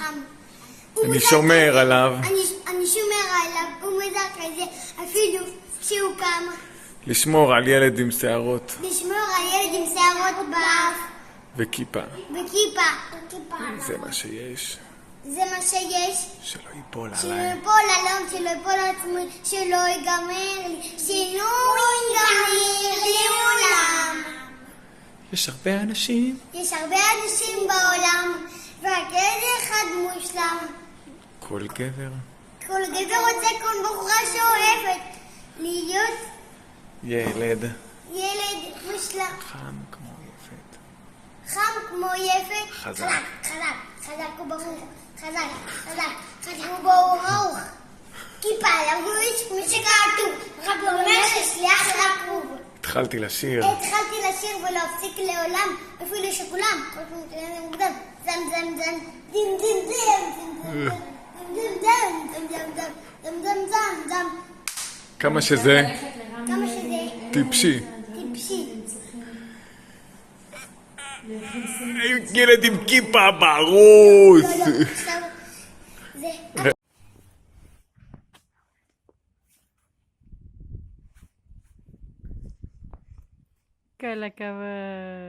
לעולם. אני שומר עליו. אני שומר עליו, הוא מזק על זה, אפילו שהוא קם. לשמור על ילד עם שערות. לשמור על ילד עם שערות באף. וכיפה. וכיפה. זה מה שיש. זה מה שיש. שלא ייפול שלא עליי. ייפול עליו, שלא ייפול עצמי, שלא ייגמר לי, שלא ייגמר לעולם. יש הרבה אנשים. יש הרבה אנשים בעולם, ורק ילד אחד מושלם. כל גבר. כל גבר רוצה כל בחורה שאוהבת להיות ילד. ילד מושלם. חם כמו יפת. חם כמו יפת. חזק. חזק וברוך. חזק וברוך. כיפה לבוש כמו שכתוב, רב אומר ששליח לקרוב. התחלתי לשיר. התחלתי לשיר ולהפסיק לעולם, אפילו שכולם מוקדם. זם זם זם, דים דים דים, דם. כמה שזה כמה שזה טיפשי. טיפשי. ילד עם כיפה בראש. עכשיו זה... כל הכבוד.